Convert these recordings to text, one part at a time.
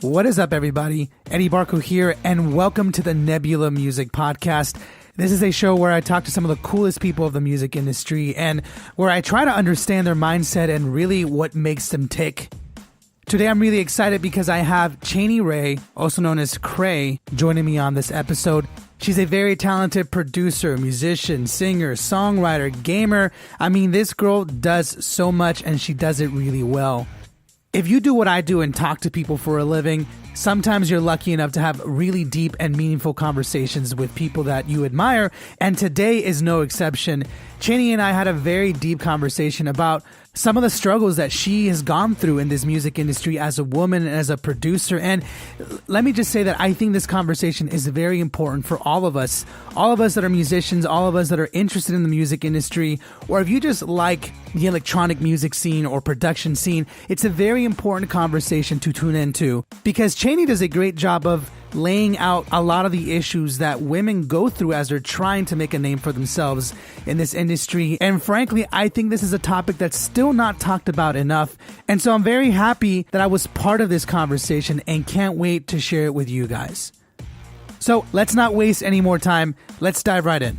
What is up, everybody? Eddie Barco here, and welcome to the Nebula Music Podcast. This is a show where I talk to some of the coolest people of the music industry and where I try to understand their mindset and really what makes them tick. Today, I'm really excited because I have Cheney Ray, also known as CRAY, joining me on this episode. She's a very talented producer, musician, singer, songwriter, gamer. I mean, this girl does so much and she does it really well. If you do what I do and talk to people for a living, sometimes you're lucky enough to have really deep and meaningful conversations with people that you admire, and today is no exception. Cheney and I had a very deep conversation about some of the struggles that she has gone through in this music industry as a woman and as a producer. And let me just say that I think this conversation is very important for all of us that are musicians, all of us that are interested in the music industry, or if you just like the electronic music scene or production scene. It's a very important conversation to tune into because Cheney does a great job of laying out a lot of the issues that women go through as they're trying to make a name for themselves in this industry. And frankly, I think this is a topic that's still not talked about enough. And so I'm very happy that I was part of this conversation and can't wait to share it with you guys. So let's not waste any more time. Let's dive right in.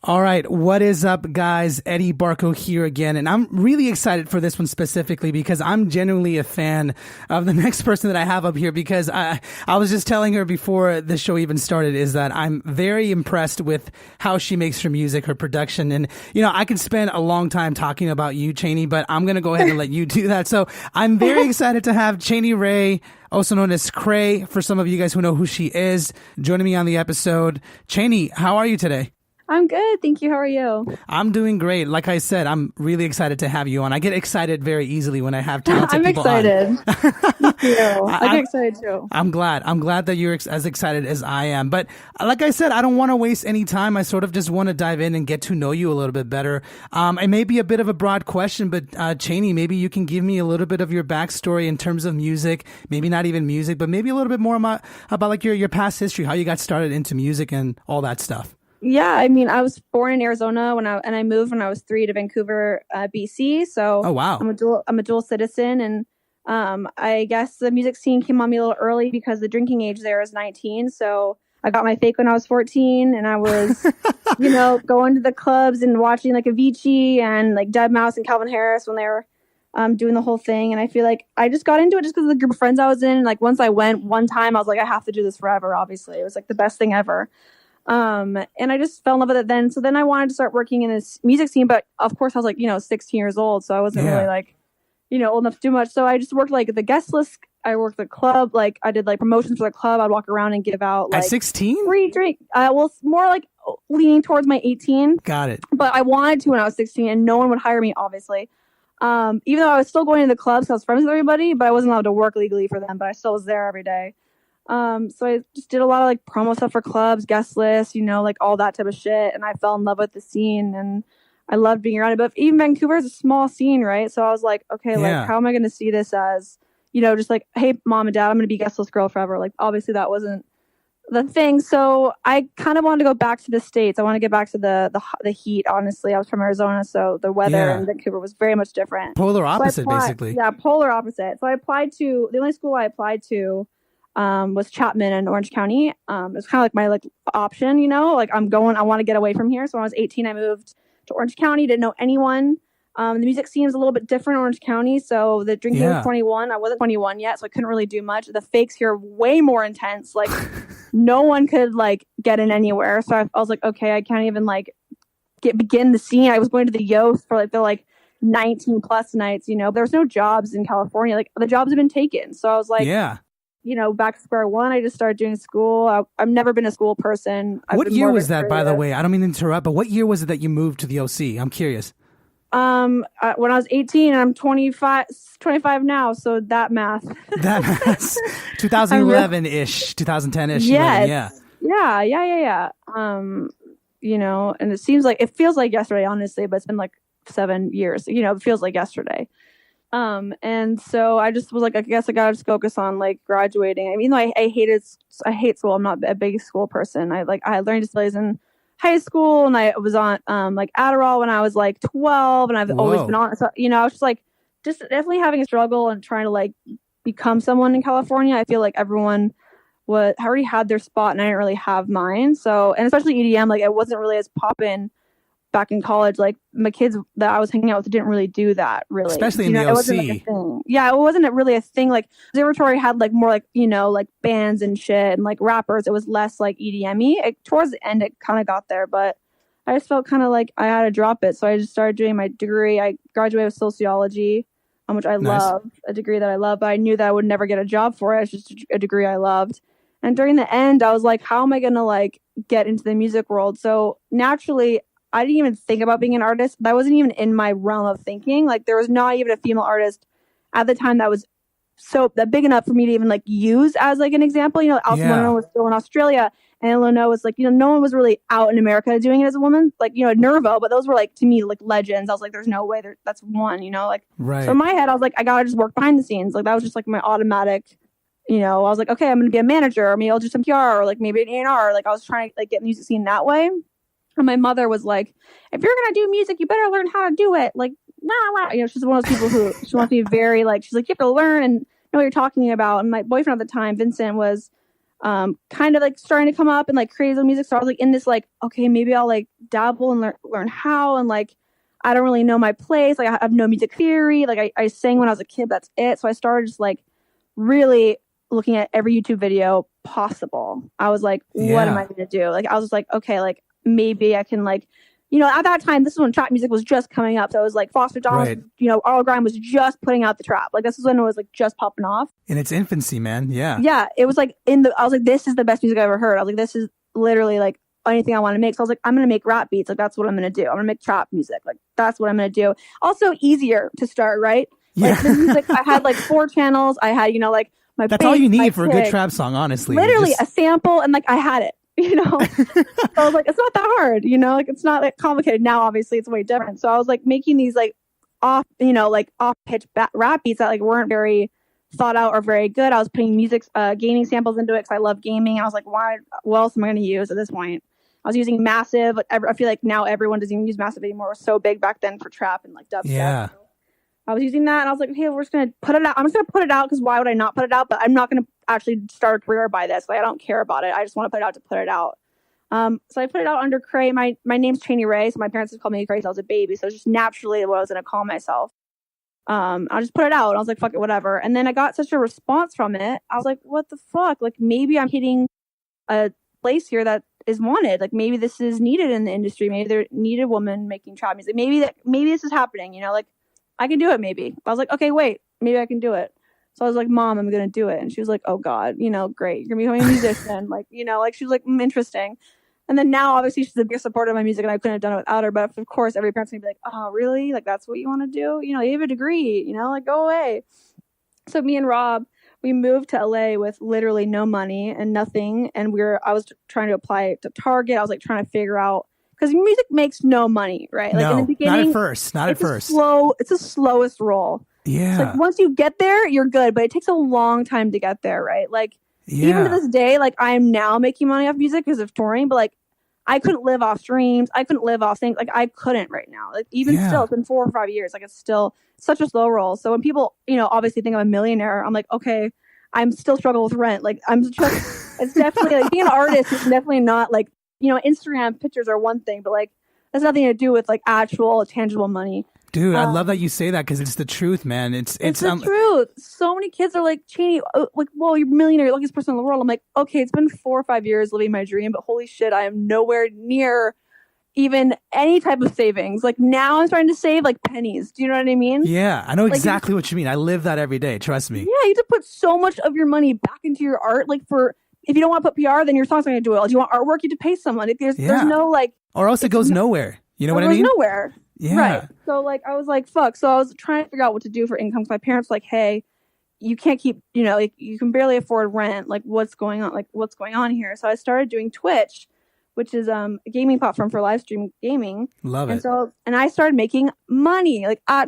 All right, what is up, guys? Eddie Barco here again, and I'm really excited for this one specifically because I'm genuinely a fan of the next person that I have up here because I was just telling her before the show even started is that I'm very impressed with how she makes her music, her production, and you know, I could spend a long time talking about you, Cheney, but I'm going to go ahead and let you do that. So I'm very excited to have Cheney Ray, also known as CRAY, for some of you guys who know who she is, joining me on the episode. Cheney, how are you today? I'm good. Thank you. How are you? I'm doing great. Like I said, I'm really excited to have you on. I get excited very easily when I have talented people on. I'm excited. Me too. I get excited too. I'm glad. I'm glad that you're as excited as I am. But like I said, I don't want to waste any time. I sort of just want to dive in and get to know you a little bit better. It may be a bit of a broad question, but Cheney, maybe you can give me a little bit of your backstory in terms of music. Maybe not even music, but maybe a little bit more about like your past history, how you got started into music and all that stuff. Yeah, I mean, I was born in Arizona and I moved when I was 3 to Vancouver, BC. So oh wow, I'm a dual citizen, and I guess the music scene came on me a little early because the drinking age there is 19. So I got my fake when I was 14, and I was, going to the clubs and watching like Avicii and like deadmau5 and Calvin Harris when they were doing the whole thing. And I feel like I just got into it just because of the group of friends I was in. Like once I went one time, I was like, I have to do this forever. Obviously, it was like the best thing ever. And I just fell in love with it then. So then I wanted to start working in this music scene, but of course I was like, 16 years old. So I wasn't really like, old enough to do much. So I just worked like the guest list. I worked the club. Like I did like promotions for the club. I'd walk around and give out like at 16 free drink. Well, more like leaning towards my 18. Got it. But I wanted to when I was 16 and no one would hire me, obviously. Even though I was still going to the clubs, 'cause I was friends with everybody, but I wasn't allowed to work legally for them, but I still was there every day. So I just did a lot of like promo stuff for clubs, guest lists, like all that type of shit. And I fell in love with the scene and I loved being around it. But even Vancouver is a small scene, right? So I was like, okay, like how am I going to see this as, just like, hey, mom and dad, I'm going to be guest list girl forever. Like obviously that wasn't the thing. So I kind of wanted to go back to the States. I want to get back to the heat. Honestly, I was from Arizona, so the weather in Vancouver was very much different. Polar opposite, basically. Yeah, polar opposite. So I applied to the only school I applied to was Chapman in Orange County. It was kind of like my option, like I want to get away from here. So when I was 18, I moved to Orange County, didn't know anyone. The music scene is a little bit different in Orange County. So the drinking was 21. I wasn't 21 yet, so I couldn't really do much. The fakes here are way more intense. Like no one could get in anywhere. So I was like, okay, I can't even begin the scene. I was going to the Yost for the 19 plus nights, there's no jobs in California. Like the jobs have been taken. So I was like, back to square one. I just started doing school. I've never been a school person. What year was that, by the way? I don't mean to interrupt, but what year was it that you moved to the OC? I'm curious. When I was 18, and I'm 25 now. So that math. 2011-ish, 2010-ish. Yes. Yeah. And it feels like yesterday, honestly, but it's been 7 years. It feels like yesterday. And so I just was like, I guess I gotta just focus on graduating. I mean, I hate school. I'm not a big school person. I learned disabilities in high school, and I was on like Adderall when I was like 12, and I've always been on. So, I was just like, just definitely having a struggle and trying to like become someone in California. I feel like everyone already had their spot, and I didn't really have mine. So, and especially EDM, like it wasn't really as poppin' back in college. Like my kids that I was hanging out with didn't really do that, really. Especially in the OC. It wasn't like a thing. Yeah, it wasn't really a thing. Like Observatory had like more like, like bands and shit and like rappers. It was less like EDM-y. Towards the end, it kind of got there, but I just felt kind of like I had to drop it. So I just started doing my degree. I graduated with sociology, which I love, a degree that I love, but I knew that I would never get a job for it. It's just a degree I loved. And during the end, I was like, how am I going to like get into the music world? So naturally, I didn't even think about being an artist. That wasn't even in my realm of thinking. Like there was not even a female artist at the time that was that big enough for me to even like use as like an example. Alison Mono was still in Australia, and Leno was like, no one was really out in America doing it as a woman. Like, Nervo, but those were like, to me, like legends. I was like, there's no way that's one, like, right. So in my head, I was like, I gotta just work behind the scenes. Like that was just like my automatic, I was like, okay, I'm going to be a manager, or maybe I'll do some PR, or like maybe an A&R. Like I was trying to like get in the music scene that way. And my mother was like, if you're going to do music, you better learn how to do it. Like, nah. She's one of those people who she wants to be very like, she's like, you have to learn and know what you're talking about. And my boyfriend at the time, Vincent, was kind of like starting to come up and like create his own music. So I was like in this like, okay, maybe I'll like dabble and learn how. And like, I don't really know my place. Like I have no music theory. Like I sang when I was a kid. That's it. So I started just like really looking at every YouTube video possible. I was like, what am I going to do? Like, I was just like, okay, like maybe I can like, at that time, this is when trap music was just coming up. So it was like Foster Donald, Arlo Grime was just putting out the trap. Like this is when it was like just popping off. In its infancy, man. Yeah. Yeah. It was like I was like, this is the best music I ever heard. I was like, this is literally like anything I want to make. So I was like, I'm going to make rap beats. Like that's what I'm going to do. I'm going to make trap music. Like that's what I'm going to do. Also easier to start, right? Yeah. Like the music, I had like 4 channels. I had, like my That's bass, all you need for kick, a good trap song, honestly. Literally a sample, and like I had it. So I was like, it's not that hard, like it's not that complicated. Now, obviously, it's way different. So I was like making these like off pitch rap beats that like weren't very thought out or very good. I was putting gaming samples into it because I love gaming. I was like, what else am I going to use at this point? I was using Massive. I feel like now everyone doesn't even use Massive anymore. It was so big back then for trap and like dubstep. Yeah. So I was using that, and I was like, okay, we're just going to put it out. I'm just going to put it out because why would I not put it out? But I'm not going to actually start a career by this. Like, I don't care about it. I just want to put it out to put it out. So I put it out under CRAY. My name's Cheney Ray, so my parents just called me CRAY since I was a baby. So it's just naturally what I was going to call myself. I just put it out. I was like, fuck it, whatever. And then I got such a response from it. I was like, what the fuck? Like, maybe I'm hitting a place here that is wanted. Like, maybe this is needed in the industry. Maybe there needed a woman making trap music. Maybe this is happening, like, I can do it maybe. I was like, okay, wait, maybe I can do it. So I was like, Mom, I'm going to do it. And she was like, oh God, great. You're going to become a musician. Like, like she was like, interesting. And then now obviously she's the biggest supporter of my music and I couldn't have done it without her. But of course, every parent's going to be like, oh, really? Like, that's what you want to do? You have a degree, like, go away. So me and Rob, we moved to LA with literally no money and nothing. And I was trying to apply to Target. I was like trying to figure out, because music makes no money, right? Like no, in the beginning, not at first. It's the slowest roll. Yeah. It's like once you get there, you're good, but it takes a long time to get there, right? Like even to this day, like I am now making money off music because of touring, but like I couldn't live off streams. I couldn't live off things. Like I couldn't right now. Like even still, it's been 4 or 5 years. Like it's still such a slow roll. So when people, obviously think I'm a millionaire, I'm like, okay, I'm still struggling with rent. Like it's definitely like being an artist is definitely not like, Instagram pictures are one thing, but like that's nothing to do with like actual tangible money. Dude, I love that you say that because it's the truth, man. It's the truth. So many kids are like, Cheney, like, whoa, you're a millionaire, you're the luckiest person in the world. I'm like, okay, it's been 4 or 5 years living my dream, but holy shit, I am nowhere near even any type of savings. Like now I'm starting to save like pennies. Do you know what I mean? Yeah, I know exactly what you mean. I live that every day. Trust me. Yeah, you have to put so much of your money back into your art. Like if you don't want to put PR, then your song's not going to do it. Do you want artwork? You have to pay someone. Like, there's no like, or else it goes nowhere. You know what I mean? It goes nowhere. Yeah. Right. So like I was like, fuck. So I was trying to figure out what to do for income. My parents were like, hey, you can't keep, like you can barely afford rent. Like what's going on? Like what's going on here? So I started doing Twitch, which is a gaming platform for live stream gaming. Love it. And I started making money, like I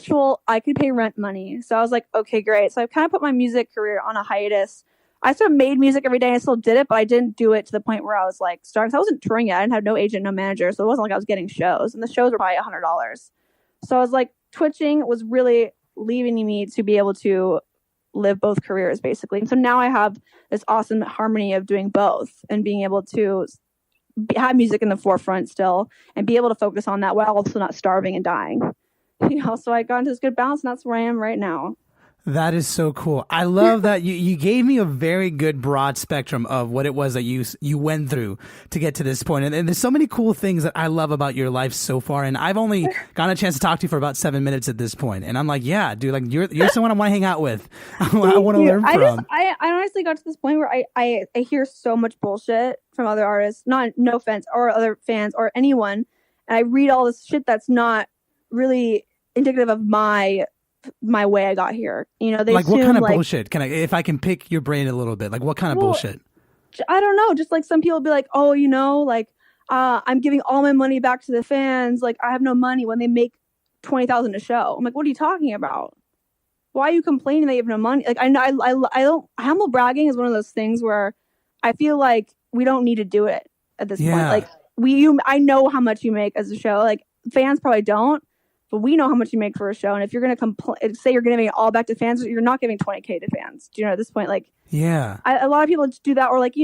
could pay rent money. So I was like, okay, great. So I kind of put my music career on a hiatus I still made music every day and I still did it, but I didn't do it to the point where I was like starting. I wasn't touring yet. I didn't have no agent, no manager. So it wasn't like I was getting shows, and the shows were probably $100. So I was like, twitching was really leaving me to be able to live both careers basically. And so now I have this awesome harmony of doing both and being able to have music in the forefront still and be able to focus on that while also not starving and dying. So I got into this good balance, and that's where I am right now. That is so cool. I love that you gave me a very good broad spectrum of what it was that you went through to get to this point. And there's so many cool things that I love about your life so far. And I've only gotten a chance to talk to you for about 7 minutes at this point. And I'm like, yeah, dude, like you're someone I want to hang out with. I want to learn from. I honestly got to this point where I hear so much bullshit from other artists, no offense, or other fans or anyone. And I read all this shit that's not really indicative of my way I got here. They like assume, what kind of bullshit? If I can pick your brain a little bit, like what kind of bullshit? I don't know. Just like some people be like, oh, I'm giving all my money back to the fans. Like I have no money when they make $20,000 a show. I'm like, what are you talking about? Why are you complaining that you have no money? Like I don't. Humble bragging is one of those things where I feel like we don't need to do it at this point. Like I know how much you make as a show. Like fans probably don't. But we know how much you make for a show, and if you're going to say you're giving it all back to fans, you're not giving $20K to fans. Do you know at this point? Like, yeah, a lot of people just do that, or like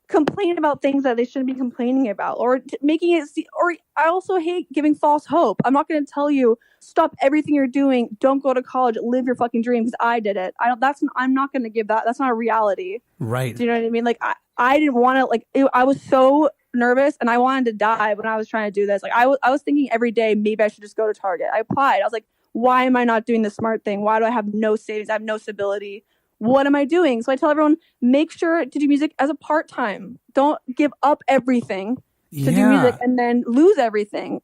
complain about things that they shouldn't be complaining about, or making it. Or I also hate giving false hope. I'm not going to tell you stop everything you're doing, don't go to college, live your fucking dream because I did it. I'm not going to give that. That's not a reality. Right. Do you know what I mean? Like I didn't want to. I was so nervous and I wanted to die when I was trying to do this. Like I was thinking every day, maybe I should just go to Target. I applied. I was like, why am I not doing the smart thing? Why do I have no savings? I have no stability. What am I doing? So I tell everyone, make sure to do music as a part-time. Don't give up everything to do music and then lose everything.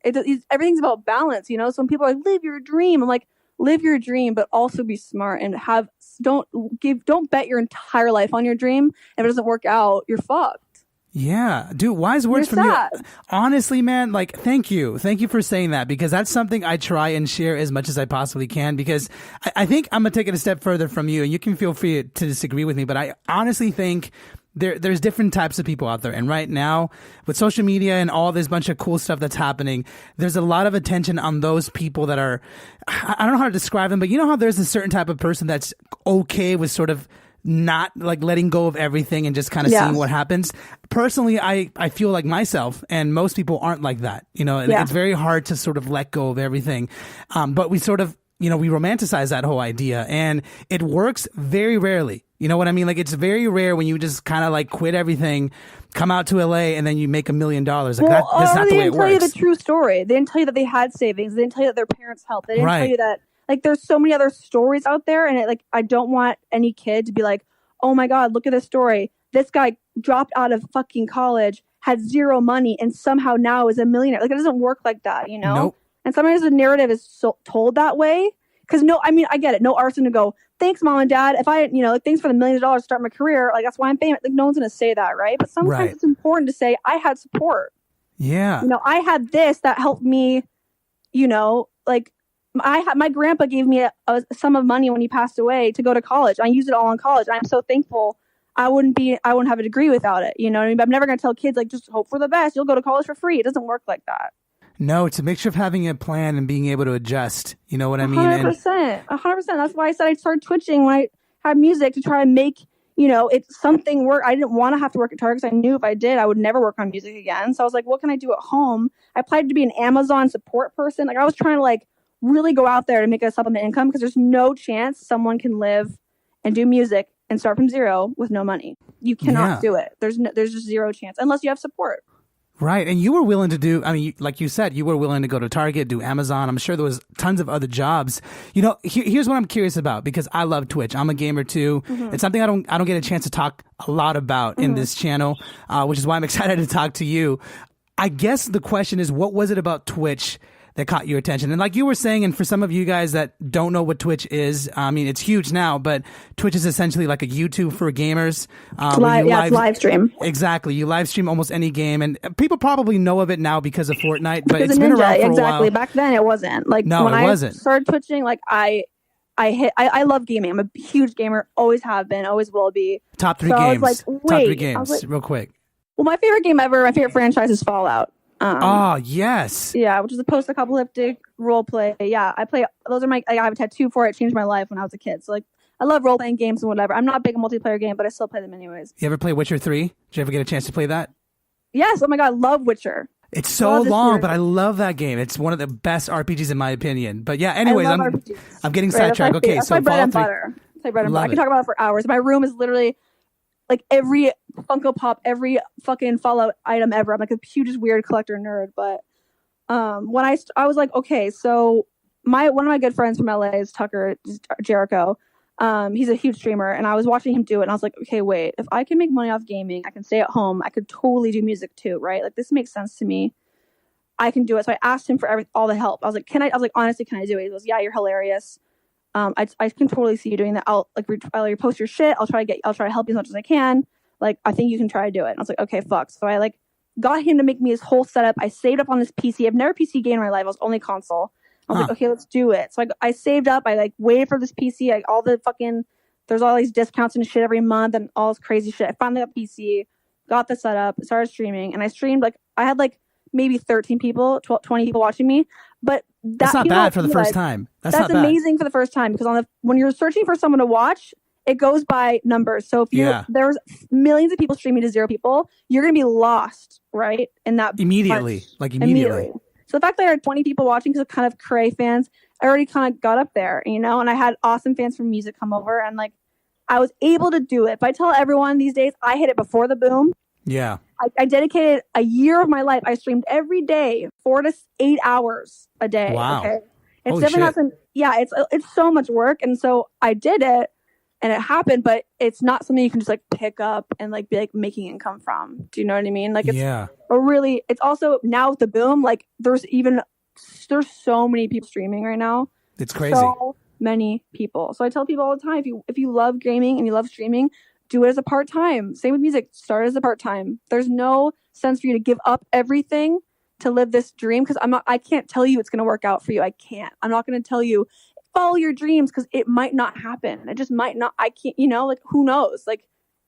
Everything's about balance, So when people are like, live your dream, I'm like, live your dream, but also be smart and don't bet your entire life on your dream. If it doesn't work out, you're fucked. Yeah, dude, wise words from you. Honestly, man, like, thank you. Thank you for saying that, because that's something I try and share as much as I possibly can, because I think I'm going to take it a step further from you, and you can feel free to disagree with me, but I honestly think there's different types of people out there. And right now, with social media and all this bunch of cool stuff that's happening, there's a lot of attention on those people that are, I don't know how to describe them, but you know how there's a certain type of person that's okay with sort of not like letting go of everything and just kind of seeing what happens. Personally, I feel like myself, and most people aren't like that. It's very hard to sort of let go of everything. But we sort of, we romanticize that whole idea, and it works very rarely. You know what I mean? Like, it's very rare when you just kind of like quit everything, come out to LA, and then you make $1 million. Like that's not the way it works. They didn't tell you the true story. They didn't tell you that they had savings. They didn't tell you that their parents helped. They didn't tell you that. Like, there's so many other stories out there, and I don't want any kid to be like, oh my God, look at this story. This guy dropped out of fucking college, had zero money, and somehow now is a millionaire. Like, it doesn't work like that, Nope. And sometimes the narrative is told that way. Because I get it. No artist going to go, thanks, mom and dad. If I, thanks for the $1 million to start my career. Like, that's why I'm famous. Like, no one's going to say that, right? But sometimes it's important to say, I had support. Yeah. I had this that helped me, my grandpa gave me a sum of money when he passed away to go to college. I used it all in college. I'm so thankful. I wouldn't have a degree without it. You know what I mean? But I'm never going to tell kids, like, just hope for the best. You'll go to college for free. It doesn't work like that. No, it's a mixture of having a plan and being able to adjust. You know what I mean? 100%. 100%. That's why I said I started twitching when I had music to try and make, it's something work. I didn't want to have to work at Target because I knew if I did, I would never work on music again. So I was like, what can I do at home? I applied to be an Amazon support person. Like, I was trying to really go out there to make a supplement income, because there's no chance someone can live and do music and start from zero with no money. You cannot do it. There's just zero chance unless you have support. Right. And you were willing to do, like you said, you were willing to go to Target, do Amazon. I'm sure there was tons of other jobs. Here's what I'm curious about, because I love Twitch. I'm a gamer too. Mm-hmm. It's something I don't get a chance to talk a lot about in this channel, which is why I'm excited to talk to you. I guess the question is, what was it about Twitch that caught your attention? And like you were saying, and for some of you guys that don't know what Twitch is, it's huge now, but Twitch is essentially like a YouTube for gamers. It's live stream. Exactly. You live stream almost any game, and people probably know of it now because of Fortnite, but it's been Ninja, around for exactly. a while. Back then it wasn't. No, when it wasn't. I started twitching, I I love gaming. I'm a huge gamer, always have been, always will be. Top three So games. I was like, wait. Top three games, like, real quick. Well, my favorite game ever, my favorite franchise is Fallout. Yes. Yeah, which is a post-apocalyptic role play. Yeah, I play. Those are I have a tattoo for it. It changed my life when I was a kid. So like, I love role-playing games and whatever. I'm not big a multiplayer game, but I still play them anyways. You ever play Witcher 3? Did you ever get a chance to play that? Yes. Oh my God, love Witcher. It's so long, but I love that game. It's one of the best RPGs in my opinion. But yeah, anyways, I'm getting sidetracked. Okay, that's so my bread and Fallout 3. butter. That's my bread and butter. I can talk about it for hours. My room is literally like every Funko Pop, every fucking Fallout item ever. I'm like a huge weird collector nerd. But when I was like, okay, so one of my good friends from LA is Tucker Jericho. He's a huge streamer, and I was watching him do it, and I was like, okay, wait, if I can make money off gaming, I can stay at home, I could totally do music too, right? Like, this makes sense to me. I can do it. So I asked him for all the help. I was like, honestly, can I do it? He goes, yeah, you're hilarious. I can totally see you doing that. I'll repost your shit. I'll try to help you as much as I can. Like, I think you can try to do it. And I was like, okay, fuck. So I like got him to make me his whole setup. I saved up on this PC. I've never PC gamed in my life. I was only console. I was like, okay, let's do it. So I saved up. I like waited for this PC. There's all these discounts and shit every month and all this crazy shit. I finally got PC, got the setup, started streaming, and I streamed I had maybe 13 people, 20 people watching me. But that's not bad for the first time. That's not amazing for the first time, because when you're searching for someone to watch, it goes by numbers. So if there's millions of people streaming to 0 people, you're gonna be lost, right? In that immediately. So the fact that I had 20 people watching because of kind of CRAY fans, I already kind of got up there, and I had awesome fans from music come over, and I was able to do it. But I tell everyone these days, I hit it before the boom. Yeah. I dedicated a year of my life. I streamed every day, 4 to 8 hours a day. Wow. Okay. It's definitely it's so much work. And so I did it and it happened, but it's not something you can just pick up and be making income from. Do you know what I mean? It's also now with the boom, there's so many people streaming right now. It's crazy. So many people. So I tell people all the time, if you love gaming and you love streaming, do it as a part-time. Same with music. Start as a part-time. There's no sense for you to give up everything to live this dream, because I can't tell you it's going to work out for you. I can't. I'm not going to tell you follow your dreams, because it might not happen. It just might not. I can't, who knows?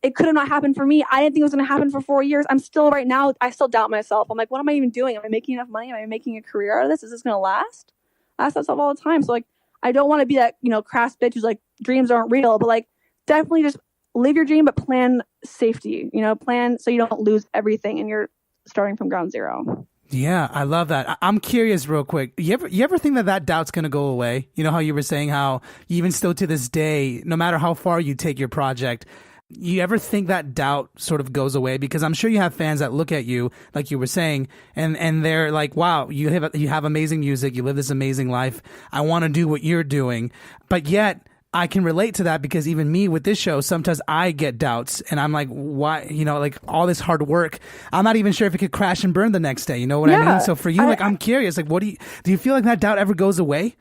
It could have not happened for me. I didn't think it was going to happen for 4 years. I'm still right now. I still doubt myself. I'm like, what am I even doing? Am I making enough money? Am I making a career out of this? Is this going to last? I ask myself all the time. So I don't want to be that, crass bitch who's dreams aren't real, but definitely just live your dream, but plan safety, plan so you don't lose everything and you're starting from ground zero. Yeah, I love that. I'm curious real quick. You ever think that doubt's going to go away? You know how you were saying how even still to this day, no matter how far you take your project, you ever think that doubt sort of goes away? Because I'm sure you have fans that look at you, like you were saying, and they're like, wow, you have amazing music. You live this amazing life. I want to do what you're doing. But yet I can relate to that, because even me with this show, sometimes I get doubts and I'm like, why, all this hard work, I'm not even sure if it could crash and burn the next day. You know what I mean? So for you, I'm curious, what do you feel like that doubt ever goes away?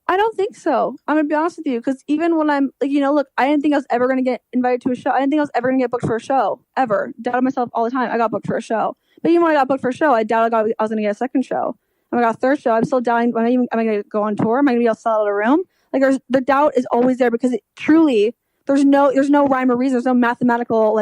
I don't think so. I'm going to be honest with you, because even when I'm look, I didn't think I was ever going to get invited to a show. I didn't think I was ever going to get booked for a show, ever. Doubted myself all the time. I got booked for a show. But even when I got booked for a show, I doubted I was going to get a second show. And when I got a third show, I'm still doubting, am I going to go on tour? Am I going to be able to sell out a room? The doubt is always there, because there's no rhyme or reason. There's no mathematical,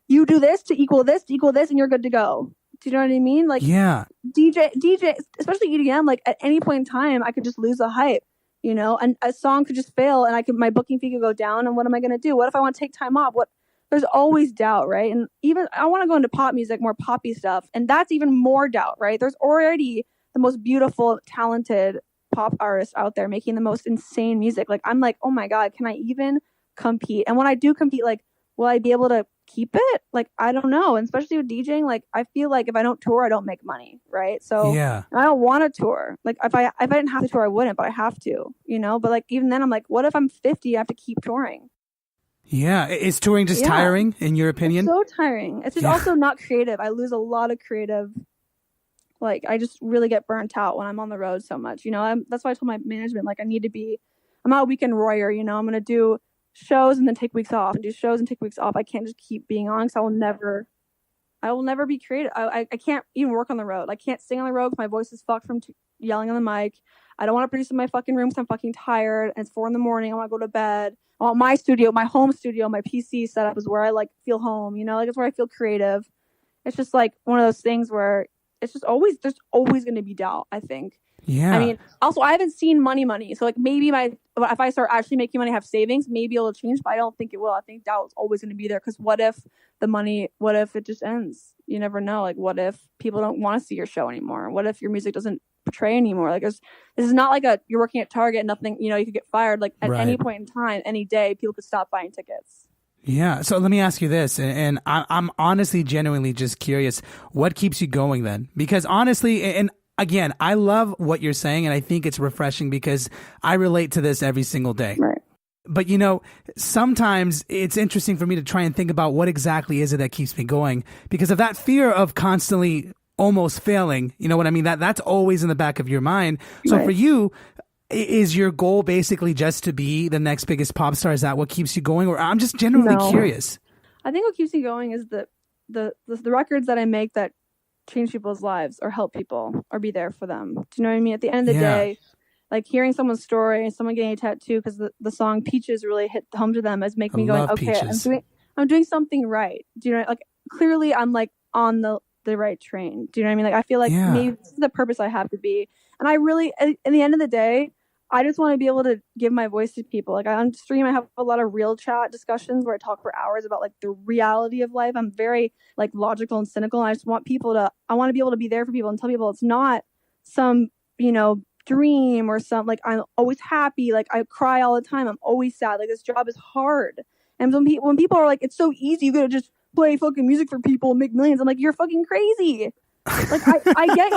you do this to equal this, and you're good to go. Do you know what I mean? Yeah. DJ, especially EDM, at any point in time, I could just lose the hype, and a song could just fail, and my booking fee could go down, and what am I going to do? What if I want to take time off? There's always doubt, right? And even I want to go into pop music, more poppy stuff, and that's even more doubt, right? There's already the most beautiful, talented pop artists out there making the most insane music. I'm like, oh my God, can I even compete? And when I do compete, will I be able to keep it? I don't know. And especially with DJing, I feel like if I don't tour, I don't make money, right? So yeah, I don't want to tour. If I didn't have to tour, I wouldn't, but I have to, But even then, I'm like, what if I'm 50? I have to keep touring. Yeah, is touring just tiring in your opinion? It's so tiring. It's just also not creative. I lose a lot of creative. I just really get burnt out when I'm on the road so much, that's why I told my management, I'm not a weekend warrior, I'm going to do shows and then take weeks off and do shows and take weeks off. I can't just keep being on, because I will never. I will never be creative. I can't even work on the road. I can't sing on the road because my voice is fucked from yelling on the mic. I don't want to produce in my fucking room because I'm fucking tired and it's 4 a.m. I want to go to bed. I want my studio, my home studio, my PC setup is where I like feel home, you know, like it's where I feel creative. It's just like one of those things where it's just always, there's always going to be doubt, I think. Yeah. I mean, also I haven't seen money. So like maybe if I start actually making money, have savings, maybe it'll change, but I don't think it will. I think doubt is always going to be there because what if it just ends? You never know. Like what if people don't want to see your show anymore? What if your music doesn't portray anymore? Like this is not like you're working at Target, nothing, you know, you could get fired. Like at any point in time, any day, people could stop buying tickets. Yeah. So let me ask you this, and I'm honestly, genuinely just curious, what keeps you going then? Because honestly, and again, I love what you're saying, and I think it's refreshing because I relate to this every single day. Right. But, you know, sometimes it's interesting for me to try and think about what exactly is it that keeps me going, because of that fear of constantly almost failing. You know what I mean? That's always in the back of your mind. So for you, is your goal basically just to be the next biggest pop star? Is that what keeps you going? Or I'm just genuinely curious. I think what keeps me going is the records that I make that change people's lives or help people or be there for them. Do you know what I mean? At the end of the day, like hearing someone's story, someone getting a tattoo because the song Peaches really hit home to them, as making me going, okay, I'm doing something right. Do you know, like clearly I'm like on the right train. Do you know what I mean? Like I feel like maybe this is the purpose I have to be. And I really, in the end of the day, I just want to be able to give my voice to people. Like on stream, I have a lot of real chat discussions where I talk for hours about like the reality of life. I'm very like logical and cynical. And I just want I want to be able to be there for people and tell people it's not some, you know, dream or some, like I'm always happy. Like I cry all the time. I'm always sad. Like this job is hard. And when people are like, it's so easy, you gotta just play fucking music for people and make millions. I'm like, you're fucking crazy. Like I get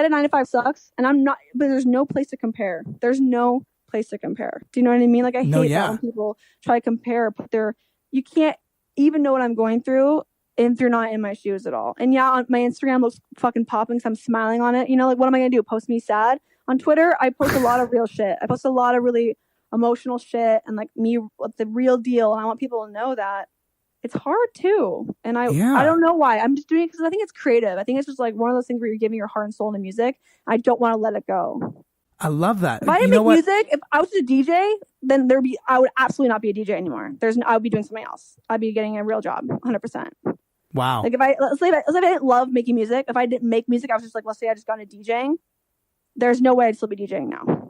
it. 9 to 5 sucks, and I'm not. But there's no place to compare. There's no place to compare. Do you know what I mean? Like I hate that when people try to compare, but you can't even know what I'm going through if you're not in my shoes at all. And on my Instagram looks fucking popping because I'm smiling on it. You know, like what am I gonna do? Post me sad? On Twitter, I post a lot of real shit. I post a lot of really emotional shit and like me, the real deal. And I want people to know that. It's hard too. And I don't know why. I'm just doing it because I think it's creative. I think it's just like one of those things where you're giving your heart and soul to music. I don't want to let it go. I love that. If I didn't make music, if I was a DJ, then I would absolutely not be a DJ anymore. I would be doing something else. I'd be getting a real job, 100%. Wow. Like let's say I didn't love making music. If I didn't make music, I was just like, let's say I just got into DJing. There's no way I'd still be DJing now.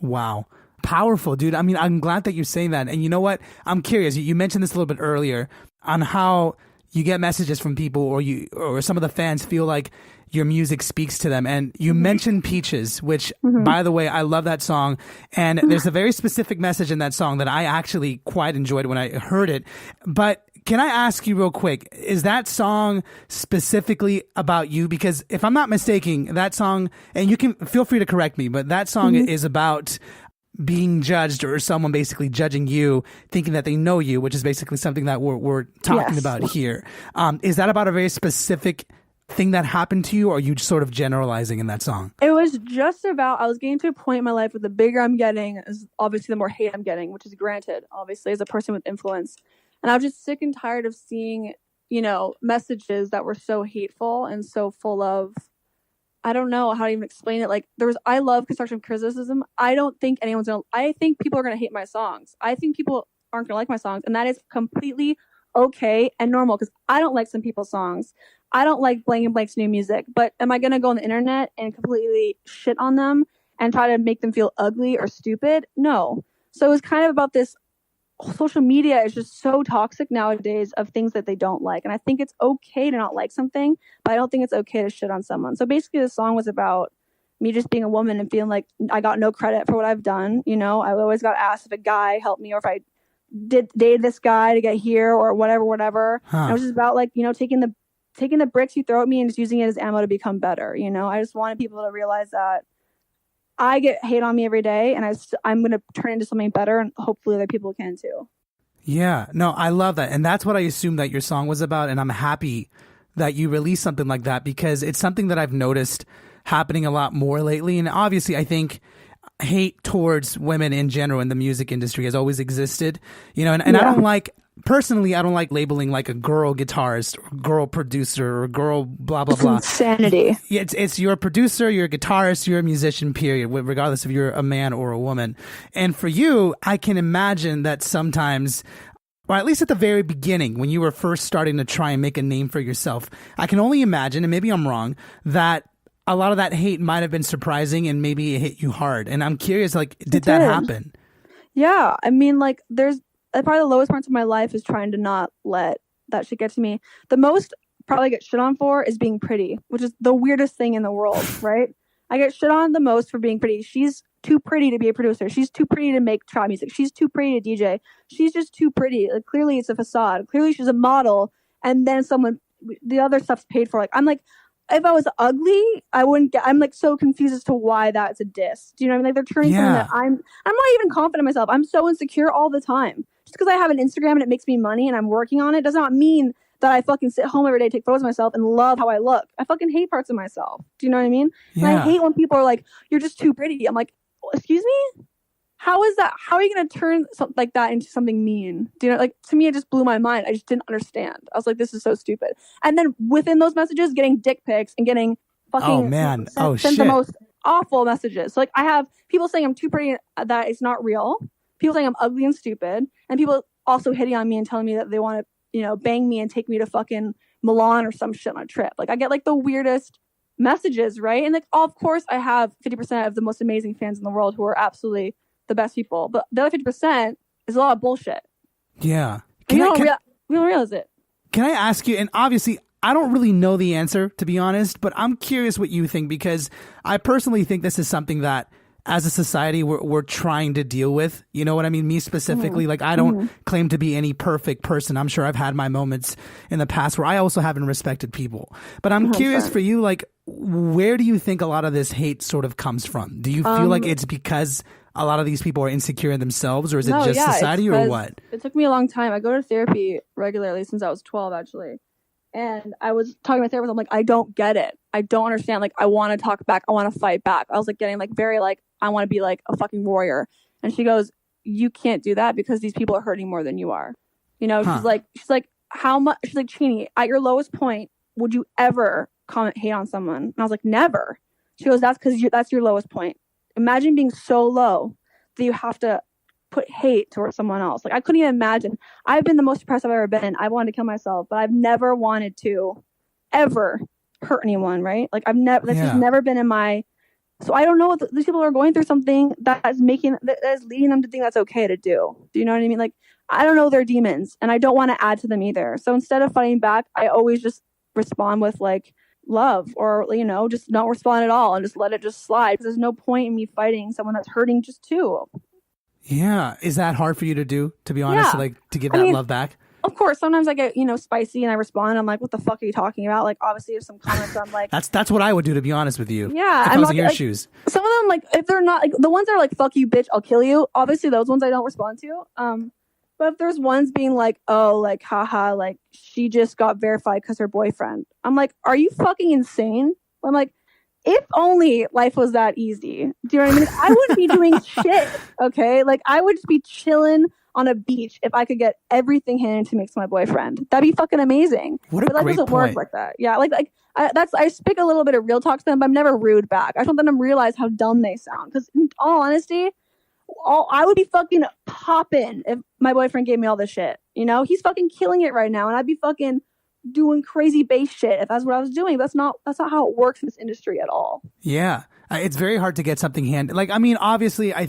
Wow. Powerful, dude. I mean, I'm glad that you're saying that. And you know what? I'm curious. You mentioned this a little bit earlier on how you get messages from people or some of the fans feel like your music speaks to them. And you mentioned Peaches, which, by the way, I love that song. And there's a very specific message in that song that I actually quite enjoyed when I heard it. But can I ask you real quick, is that song specifically about you? Because if I'm not mistaken, that song, and you can feel free to correct me, but that song is about being judged or someone basically judging you, thinking that they know you, which is basically something that we're talking about here. Is that about a very specific thing that happened to you, or are you just sort of generalizing in that song? It was just about, I was getting to a point in my life where the bigger I'm getting is obviously the more hate I'm getting, which is granted, obviously, as a person with influence. And I was just sick and tired of seeing, you know, messages that were so hateful and so full of, I don't know how to even explain it. Like I love constructive criticism. I don't think I think people are going to hate my songs. I think people aren't going to like my songs. And that is completely okay and normal because I don't like some people's songs. I don't like Blank and Blank's new music, but am I going to go on the internet and completely shit on them and try to make them feel ugly or stupid? No. So it was kind of about this. Social media is just so toxic nowadays of things that they don't like. And I think it's okay to not like something, but I don't think it's okay to shit on someone. So basically the song was about me just being a woman and feeling like I got no credit for what I've done. You know, I always got asked if a guy helped me or if I dated this guy to get here or whatever. And it was just about like, you know, taking the bricks you throw at me and just using it as ammo to become better. You know, I just wanted people to realize that I get hate on me every day, and I'm going to turn into something better, and hopefully other people can too. Yeah, no, I love that. And that's what I assumed that your song was about. And I'm happy that you released something like that because it's something that I've noticed happening a lot more lately. And obviously, I think hate towards women in general in the music industry has always existed, you know, and I don't like personally, I don't like labeling like a girl guitarist, or girl producer, or girl blah blah It's blah. insanity. Yeah, it's you're a producer, you're a guitarist, you're a musician, period, regardless if you're a man or a woman. And for you, I can imagine that sometimes, or at least at the very beginning, when you were first starting to try and make a name for yourself, I can only imagine, and maybe I'm wrong, that a lot of that hate might have been surprising and maybe it hit you hard. And I'm curious, like, did that happen? Yeah, I mean, like, there's probably the lowest parts of my life is trying to not let that shit get to me. The most probably get shit on for is being pretty, which is the weirdest thing in the world, right? I get shit on the most for being pretty. She's too pretty to be a producer. She's too pretty to make trap music. She's too pretty to DJ. She's just too pretty. Like, clearly it's a facade. Clearly she's a model. And then the other stuff's paid for. Like, I'm like, if I was ugly, I wouldn't get. I'm like so confused as to why that's a diss. Do you know what I mean? Like, they're turning something that I'm not even confident in myself. I'm so insecure all the time. Just because I have an Instagram and it makes me money and I'm working on it does not mean that I fucking sit home every day, take photos of myself and love how I look. I fucking hate parts of myself. Do you know what I mean? Yeah. And I hate when people are like, "You're just too pretty." I'm like, excuse me? How is that? How are you going to turn something like that into something mean? Do you know, like, to me, it just blew my mind. I just didn't understand. I was like, this is so stupid. And then within those messages, getting dick pics and getting fucking sent the most awful messages. So, like, I have people saying I'm too pretty, that it's not real. People saying I'm ugly and stupid. And people also hitting on me and telling me that they want to, you know, bang me and take me to fucking Milan or some shit on a trip. Like, I get like the weirdest messages, right? And like, of course, I have 50% of the most amazing fans in the world who are absolutely the best people, but the other 50% is a lot of bullshit. Yeah. We don't realize it. Can I ask you, and obviously I don't really know the answer, to be honest, but I'm curious what you think, because I personally think this is something that as a society we're trying to deal with. You know what I mean? Me specifically, like, I don't claim to be any perfect person. I'm sure I've had my moments in the past where I also haven't respected people. But I'm curious for you, like, where do you think a lot of this hate sort of comes from? Do you feel like it's because a lot of these people are insecure in themselves, or is it just society, or what? It took me a long time. I go to therapy regularly since I was 12, actually. And I was talking to my therapist. I'm like, I don't get it. I don't understand. Like, I want to talk back. I want to fight back. I was like getting like very like, I want to be like a fucking warrior. And she goes, you can't do that because these people are hurting more than you are. You know, she's like, how much? She's like, Cheney, at your lowest point, would you ever comment hate on someone? And I was like, never. She goes, that's because that's your lowest point. Imagine being so low that you have to put hate towards someone else. Like, I couldn't even imagine. I've been the most depressed I've ever been. I wanted to kill myself, but I've never wanted to ever hurt anyone, right? Like, that's just never been in my. So I don't know what these people are going through, something that is leading them to think that's okay to do. Do you know what I mean? Like, I don't know their demons, and I don't want to add to them either. So instead of fighting back, I always just respond with like love, or, you know, just not respond at all and just let it just slide, because there's no point in me fighting someone that's hurting just too. Yeah. Is that hard for you to do, to be honest, to give that love back? Of course, sometimes I get, you know, spicy and I respond. I'm like, what the fuck are you talking about? Like, obviously there's some comments I'm like, that's what I would do, to be honest with you. Yeah. If I was in your shoes. Some of them, like, if they're not like the ones that are like, fuck you, bitch, I'll kill you. Obviously those ones I don't respond to. But if there's ones being like, oh, like, haha, like, she just got verified because her boyfriend. I'm like, are you fucking insane? I'm like, if only life was that easy. Do you know what I mean? I wouldn't be doing shit, okay? Like, I would just be chilling on a beach if I could get everything handed to me to my boyfriend. That'd be fucking amazing. What a but great doesn't point. work like that. Yeah, I speak a little bit of real talk to them, but I'm never rude back. I just want them to realize how dumb they sound. Because in all honesty, I would be fucking popping if my boyfriend gave me all this shit. You know, he's fucking killing it right now, and I'd be fucking doing crazy bass shit if that's what I was doing. That's not how it works in this industry at all. Yeah, it's very hard to get something handed. Like, I mean, obviously, I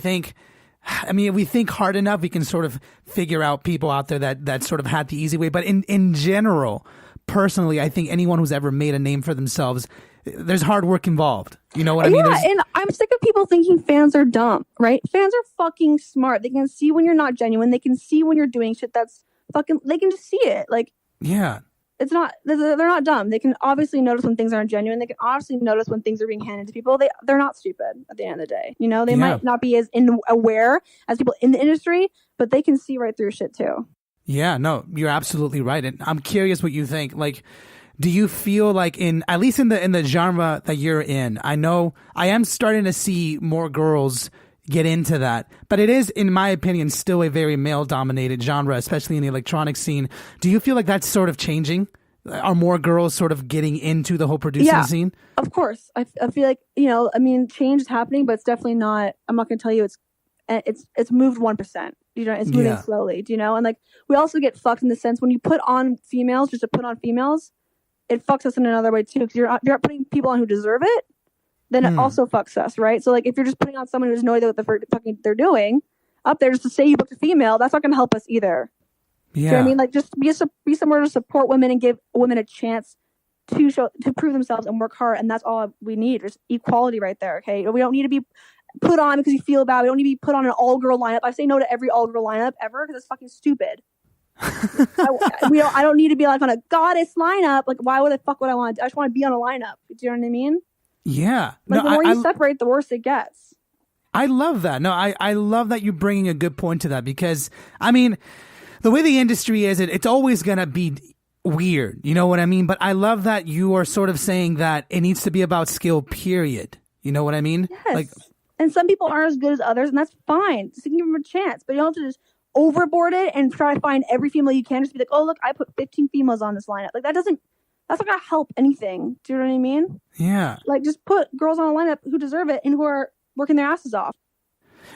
mean, if we think hard enough, we can sort of figure out people out there that sort of had the easy way. But in general, personally, I think anyone who's ever made a name for themselves, there's hard work involved. You know what I mean? Yeah, and I'm sick of people thinking fans are dumb, right? Fans are fucking smart. They can see when you're not genuine. They can see when you're doing shit that's fucking, they can just see it. Like, yeah. It's not, they're not dumb. They can obviously notice when things aren't genuine. They can obviously notice when things are being handed to people. They're not stupid at the end of the day. You know, they might not be as aware as people in the industry, but they can see right through shit too. Yeah, no, you're absolutely right. And I'm curious what you think. Like, do you feel like at least in the genre that you're in, I know I am starting to see more girls get into that. But it is, in my opinion, still a very male-dominated genre, especially in the electronic scene. Do you feel like that's sort of changing? Are more girls sort of getting into the whole producing scene? Of course. I feel like, change is happening, but it's definitely not, I'm not going to tell you it's moved 1%. It's moving slowly, And like, we also get fucked in the sense when you put on females just to put on females, it fucks us in another way too. Because you're not putting people on who deserve it, then it also fucks us, right? So like, if you're just putting on someone who doesn't know what the fucking they're doing up there just to say you booked a female, that's not going to help us either. Yeah. You know what I mean? Like, just be somewhere to support women and give women a chance to prove themselves and work hard, and that's all we need. There's equality right there. Okay, we don't need to be put on because you feel bad. We don't need to be put on an all-girl lineup. I say no to every all-girl lineup ever because it's fucking stupid. I don't need to be like on a goddess lineup. Like, why would I want? I just want to be on a lineup. Do you know what I mean? Yeah. Like, the more you separate, the worse it gets. I love that. No, I love that you're bringing a good point to that because I mean, the way the industry is, it's always gonna be weird. You know what I mean? But I love that you are sort of saying that it needs to be about skill. Period. You know what I mean? Yes. Like, and some people aren't as good as others, and that's fine. Just give them a chance, but you don't have to just overboard it and try to find every female you can. Just be like, oh look, I put 15 females on this lineup. Like, that's not gonna help anything. Do you know what I mean? Yeah. Like, just put girls on a lineup who deserve it and who are working their asses off.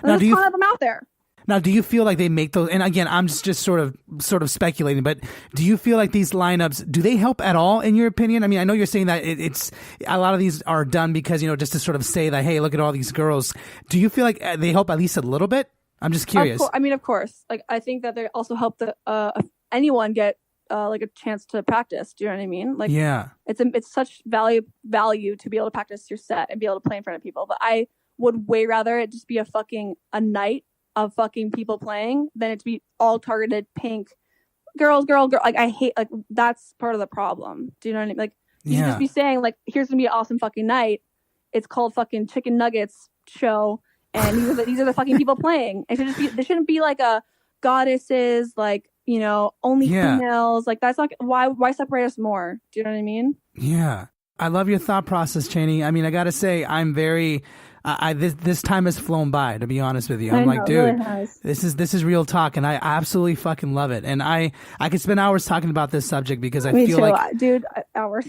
And there's a ton of them out there. Now, do you feel like they make those? And again, I'm just sort of speculating, but do you feel like these lineups, do they help at all in your opinion? I mean, I know you're saying that it's a lot of these are done because, just to sort of say that, hey, look at all these girls. Do you feel like they help at least a little bit? I'm just curious. Of course. Like, I think that they also help anyone get like a chance to practice. Do you know what I mean? Like, yeah, it's such value to be able to practice your set and be able to play in front of people. But I would way rather it just be a night of fucking people playing than it to be all targeted pink girl. Like, I hate, like, that's part of the problem. Do you know what I mean? Like, you should just be saying, like, here's gonna be an awesome fucking night. It's called fucking Chicken Nuggets show, and these are the fucking people playing. It should just be. There shouldn't be like a goddesses, like, only females. Like, that's not why separate us more. Do you know what I mean? Yeah, I love your thought process, Cheney. I mean, I gotta say, I'm very. This time has flown by, to be honest with you. I'm like, dude, really this is real talk, and I absolutely fucking love it. And I could spend hours talking about this subject because I feel like, dude, hours.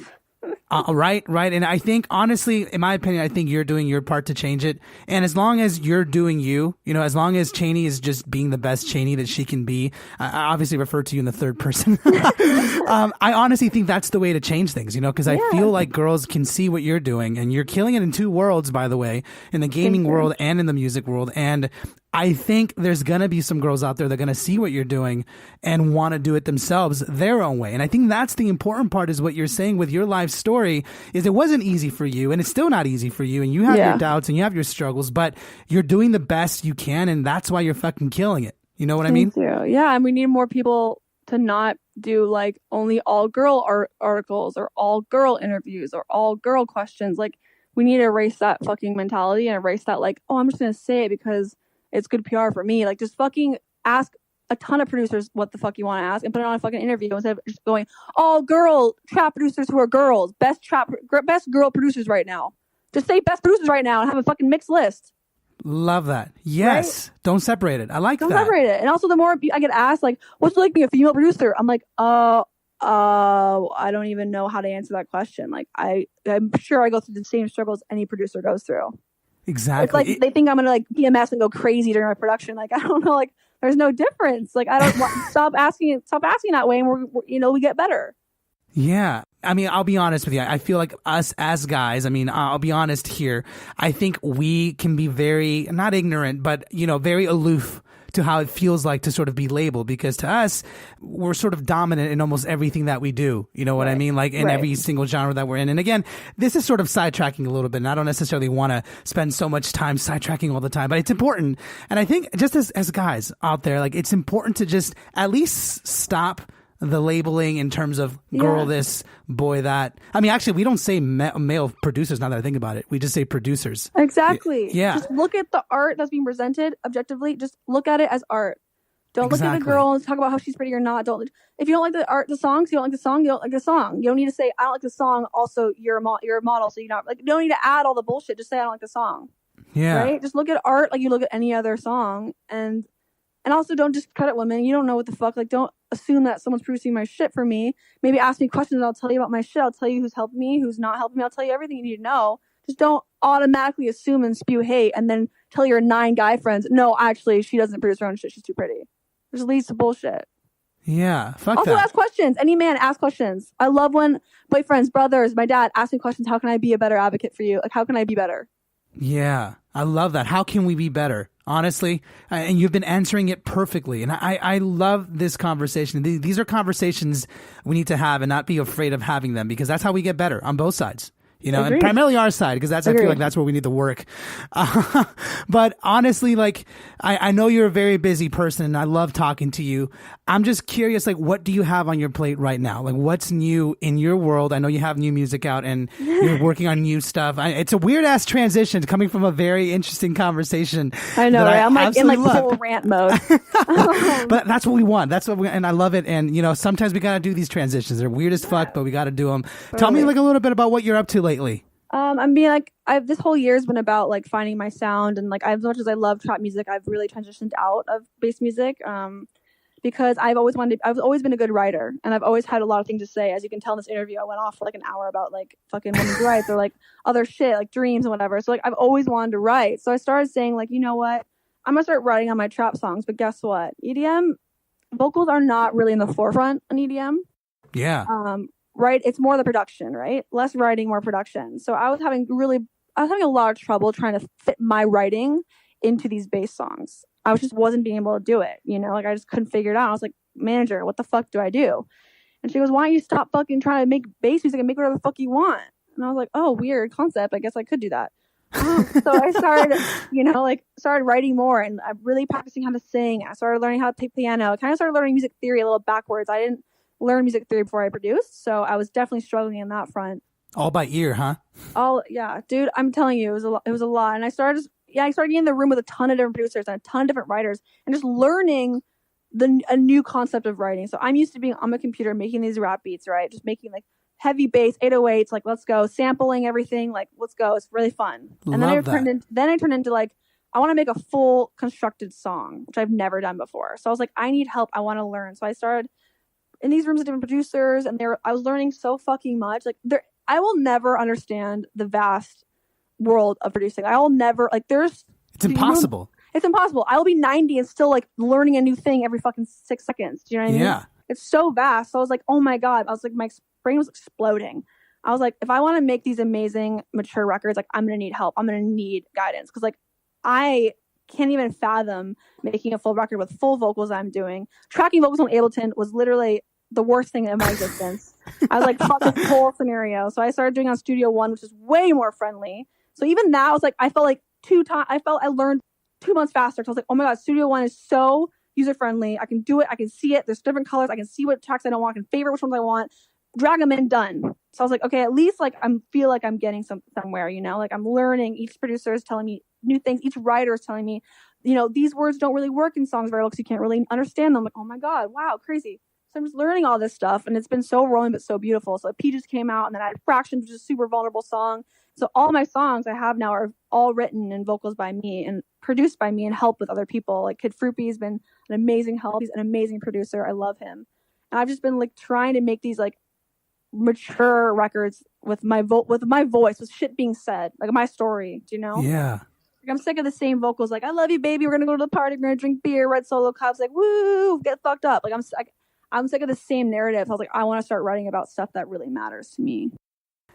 Right. And I think, honestly, in my opinion, I think you're doing your part to change it. And as long as you're doing as long as Cheney is just being the best Cheney that she can be, I obviously refer to you in the third person. I honestly think that's the way to change things, because I feel like girls can see what you're doing, and you're killing it in two worlds, by the way, in the gaming world and in the music world. And I think there's going to be some girls out there that are going to see what you're doing and want to do it themselves their own way. And I think that's the important part, is what you're saying with your life story, is it wasn't easy for you, and it's still not easy for you, and you have your doubts and you have your struggles, but you're doing the best you can, and that's why you're fucking killing it. You know what I mean? Thank you. Yeah, and we need more people to not do like only all girl articles or all girl interviews or all girl questions. Like, we need to erase that fucking mentality and erase that, like, oh, I'm just going to say it because it's good PR for me. Like, just fucking ask a ton of producers what the fuck you want to ask and put it on a fucking interview instead of just going, all girl trap producers who are girls, best girl producers right now. Just say best producers right now and have a fucking mixed list. Love that. Yes. Right? Don't separate it. I like that. Don't separate it. And also, the more I get asked, like, what's it like being a female producer? I'm like, I don't even know how to answer that question. Like, I'm sure I go through the same struggles any producer goes through. Exactly. It's like they think I'm gonna like PMS and go crazy during my production. Like, I don't know. Like, there's no difference. Like, I don't stop asking that way, and we're we get better. Yeah. I mean, I'll be honest with you. I feel like us as guys, I mean, I'll be honest here. I think we can be very, not ignorant, but, very aloof to how it feels like to sort of be labeled, because to us, we're sort of dominant in almost everything that we do. You know what I mean? Like, in every single genre that we're in. And again, this is sort of sidetracking a little bit, and I don't necessarily want to spend so much time sidetracking all the time, but it's important. And I think just as guys out there, like, it's important to just at least stop the labeling in terms of girl this, boy that. I mean, actually, we don't say male producers now that I think about it. We just say producers. Exactly. Yeah. Just look at the art that's being presented objectively. Just look at it as art. Don't look at the girl and talk about how she's pretty or not. If you don't like the art, the songs, you don't like the song, you don't like the song. You don't need to say, I don't like the song, also you're a model, so you don't need to add all the bullshit. Just say, I don't like the song. Yeah. Right? Just look at art like you look at any other song. And also don't just credit women. You don't know what the fuck. Like, don't assume that someone's producing my shit for me. Maybe ask me questions and I'll tell you about my shit. I'll tell you who's helped me, who's not helped me. I'll tell you everything you need to know. Just don't automatically assume and spew hate and then tell your 9 guy friends, no, actually, she doesn't produce her own shit. She's too pretty. It just leads to bullshit. Yeah, fuck also, that. Ask questions. Any man, ask questions. I love when boyfriends, brothers, my dad ask me questions. How can I be a better advocate for you? Like, how can I be better? Yeah, I love that. How can we be better? Honestly, and you've been answering it perfectly. And I love this conversation. These are conversations we need to have and not be afraid of having them, because that's how we get better on both sides. You know, Agreed. and primarily our side, because I feel like that's where we need to work. But honestly, like, I know you're a very busy person and I love talking to you. I'm just curious, like, what do you have on your plate right now? Like, what's new in your world? I know you have new music out and you're working on new stuff. It's a weird ass transition coming from a very interesting conversation. I know, right? I'm like in like full rant mode. But that's what we want. That's what and I love it. And, you know, sometimes we got to do these transitions. They're weird as fuck, but we got to do them. Totally. Tell me like a little bit about what you're up to lately. I'm being like, this whole year has been about like finding my sound, and like, as much as I love trap music, I've really transitioned out of bass music, because I've always been a good writer, and I've always had a lot of things to say. As you can tell in this interview, I went off for like an hour about like fucking women's rights or like other shit, like dreams and whatever. So like, I've always wanted to write. So I started saying like, you know what, I'm gonna start writing on my trap songs. But guess what? EDM vocals are not really in the forefront on EDM. Yeah. Right, it's more the production, right? Less writing, more production. So I was having a lot of trouble trying to fit my writing into these bass songs. I just wasn't being able to do it, you know, like I just couldn't figure it out. I was like, manager, what the fuck do I do? And she goes, why don't you stop fucking trying to make bass music and make whatever the fuck you want? And I was like, oh, weird concept. I guess I could do that. So I started writing more, and I'm really practicing how to sing. I started learning how to play piano. I kind of started learning music theory a little backwards. I didn't learn music theory before I produced, so I was definitely struggling in that front. All by ear, huh? Yeah, dude, I'm telling you, it was a lot. And I started getting in the room with a ton of different producers and a ton of different writers, and just learning a new concept of writing. So I'm used to being on my computer making these rap beats, right? Just making like heavy bass, 808s, like let's go, sampling everything, like let's go. It's really fun. And then I turned into like, I want to make a full constructed song, which I've never done before. So I was like, I need help. I want to learn. So I started in these rooms with different producers, and I was learning so fucking much. Like, I will never understand the vast world of producing. I will never, like, it's impossible. It's impossible. I will be 90 and still like learning a new thing every fucking 6 seconds. Do you know what I mean? Yeah. It's so vast. So I was like, oh my God. I was like, my brain was exploding. I was like, if I want to make these amazing mature records, like, I'm going to need help. I'm going to need guidance. Cause like, I can't even fathom making a full record with full vocals I'm doing. Tracking vocals on Ableton was literally the worst thing in my existence. I was like, fuck this whole scenario. So I started doing on Studio One, which is way more friendly. So even that, I was like, I felt like I learned 2 months faster. So I was like, oh my God, Studio One is so user friendly. I can do it. I can see it. There's different colors. I can see what tracks I don't want. I can favorite which ones I want. Drag them in, done. So I was like, okay, at least like feel like I'm getting somewhere, you know, like I'm learning. Each producer is telling me new things. Each writer is telling me, you know, these words don't really work in songs very well because you can't really understand them. I'm like, oh my God, wow, crazy. So I'm just learning all this stuff, and it's been so rolling but so beautiful. So Peaches came out, and then I had Fractions, which is a super vulnerable song. So all my songs I have now are all written and vocals by me and produced by me and helped with other people. Like Kid Fruipy has been an amazing help. He's an amazing producer. I love him. And I've just been like trying to make these like mature records with my voice, with shit being said, like my story. Do you know? Yeah. Like, I'm sick of the same vocals. Like, I love you, baby. We're gonna go to the party. We're gonna drink beer. Red Solo Cups. Like, woo, get fucked up. Like, I'm sick of the same narrative. I was like, I want to start writing about stuff that really matters to me.